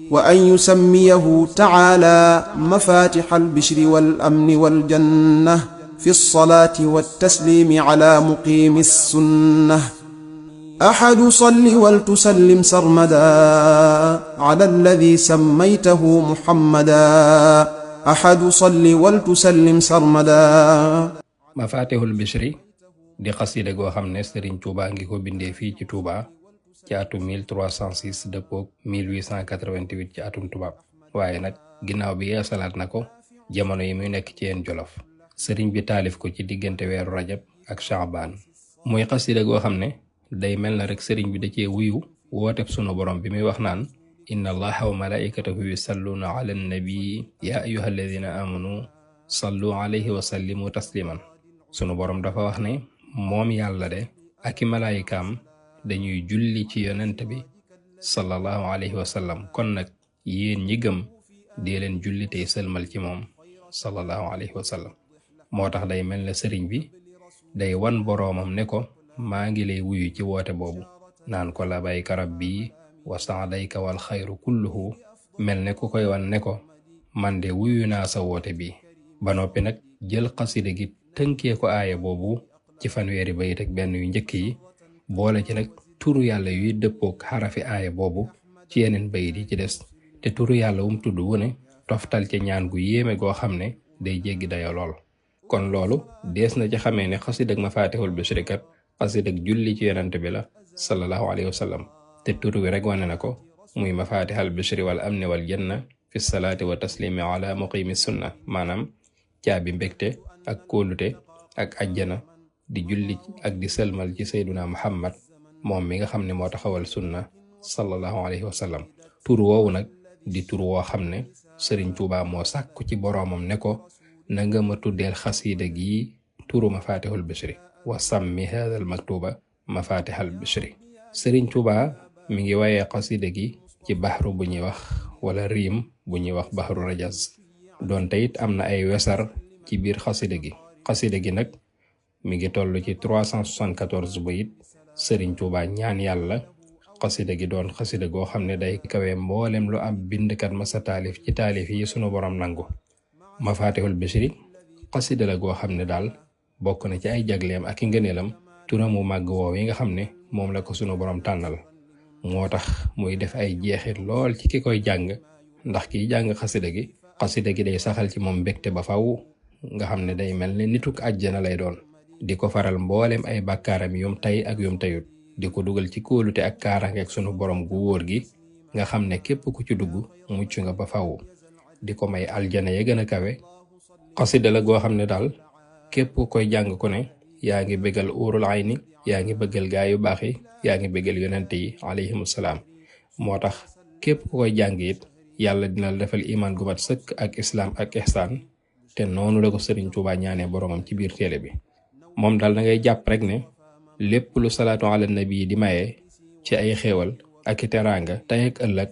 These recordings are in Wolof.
وأن يسميه تعالى مفاتح البشر والأمن والجنة في الصلاة والتسليم على مقيم السنة. أحد صل ولتسلم سرمدا على الذي سميته محمدا. أحد صل ولتسلم سرمدا. Mafatihul Bichri di xasida goo xam ne Sëriñ Tuubaa ngi ko bindee fii ci Tuubaa ci atum 1306 dëppook 1888 ci atum tubaab, waaye nag ginnaaw bi yeesalaat na ko jamono yi muy nekk ci yeen Jolof. sëriñ bi taalif ko ci diggante weeru rajab ak shaabaan. muy xasida goo xam ne day mel na rek sëriñ bi da cee wuyu wooteb sunu borom bi muy wax naan inna allaha wa malaikatahu yusalluna ala nabii ya ayyuha alladina amanu sallu alayhi wa sallimu tasliman. sunu borom dafa wax ne moom yàlla de ak i malaayikaam dañuy julli ci yonent bi sallallahu alayhi wa sallam, kon nag yéen ñi gëm dee leen julli tey sëlmal ci moom sallallahu alayhi wa sallam. moo tax day mel ne sëriñ bi day wan boroomam ne ko maa ngi lay wuyu ci woote boobu, naan ko labayka rabbi wa saadayka wal xayru kulluhu, mel ne ku koy wan ne ko man de wuyu naa sa woote bi. ba noppi nag jël xasida gi tënkee ko aaya boobu ci fanweeri bayit ak benn yu njëkk yi, boole ci nag turu yàlla yuy dëppook xarafi aaya boobu ci yeneen bayit yi ci des, te turu yàlla wum tudd wu ne toftal ci ñaan gu yéeme goo xam ne day jéggi dayo lool. kon loolu dees na ci xamee ne xasida ak Mafatihul Bichri kat xasida ak julli ci yonent bi la sallallahu alayhi wa sallam, te turu wi rek wane na ko muy Mafatihul Bichri wal amni wal janna fi salaati wa taslimi ala muqimi sunna, maanaam caabi mbégte ak kóolute ak ajjana di julli ak di sëlmal ci sayduna muhammad moom mi nga xam ne moo taxawal sunna sallallahu alayhi wa sallam. tur woowu nag di tur woo xam ne Sëriñ Tuubaa moo sàkku ci boroomam ne ko na nga ma tuddeel xasiida gi turu Mafatihul Bichri wa sammi haadal maktuba Mafatihul Bichri. Sëriñ Tuubaa mi ngi wayee xasiida gi ci baxru bu ñuy wax wala riim bu ñuy wax baxru rajaz, doonte it am na ay wesar ci biir xasida gi. xasida gi nag mi ngi toll ci 374 bayit. Sëriñ Tuubaa ñaan yàlla xasida gi doon xasida goo xam ne day kawe mboolem lu ab bindkat masa taalif ci taalif yi sunu borom nangu. Mafatihul Bichri xasida la goo xam ne daal bokk na ci ay jagleem ak i ngëneelam turamu màgg woow yi nga xam ne moom la ko sunu borom tànnal. moo tax muy def ay jeexit lool ci ki koy jàng, ndax kiy jàng xasida gi day saxal ci moom mbégte ba faw, nga xam ne day mel ne nituk àjjana lay doon, di ko faral mboolem ay bàkkaaram yum tay ak yum tayut, di ko dugal ci kóolute ak kaaraange ak sunu borom gu wóor gi nga xam ne képp ku ci dugg mucc nga ba faw, di ko may aljana ya gën a kawe. xasida la goo xam ne daal képp ku koy jàng ku ne yaa ngi bégal uurul ayni, yaa ngi bëggal gaa yu baax yi, yaa ngi bégal yonent yi alayhimu salaam. moo tax képp ku koy jàng it yàlla dina la defal iman gu mat sëkk ak islaam ak ihsaan, te noonu la ko Sëriñ Tuubaa ñaanee boromam ci biir téere bi. moom daal da ngay jàpp rek ne lépp lu salaatu ala nabi di maye ci ay xéewal ak i teraanga tey ak ëllëg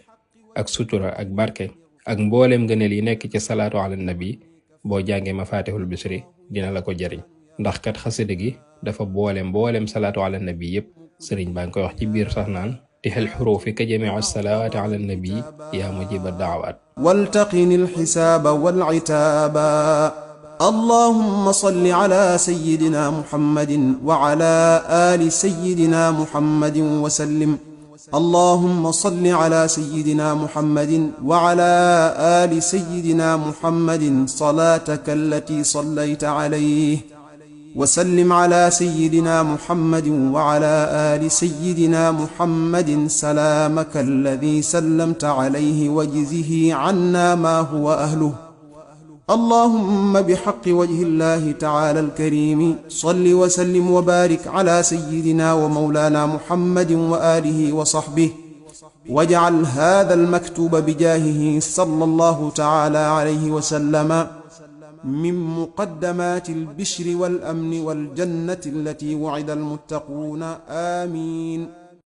ak sutura ak barke ak mbooleem ngëneel yi nekk ci salaatu ala nabi, boo jàngee Mafatihul Bichri dina la ko jariñ, ndax kat xasida gi dafa boole mbooleem salaatu ala nabi yépp. sëriñ baa ngi koy wax ci biir sax naan tixel xuruufi ka jamiici salawaati ala nabi yaa mujiba daawaat. waltaqini alxisaaba walcitaaba. اللهم صل على سيدنا محمد وعلى آل سيدنا محمد وسلم. اللهم صل على سيدنا محمد وعلى آل سيدنا محمد صلاتك التي صليت عليه، وسلم على سيدنا محمد وعلى آل سيدنا محمد سلامك الذي سلمت عليه وجزه عنا ما هو أهله. اللهم بحق وجه الله تعالى الكريم صل وسلم وبارك على سيدنا ومولانا محمد وآله وصحبه، واجعل هذا المكتوب بجاهه صلى الله تعالى عليه وسلم من مقدمات البشر والأمن والجنة التي وعد المتقون. آمين.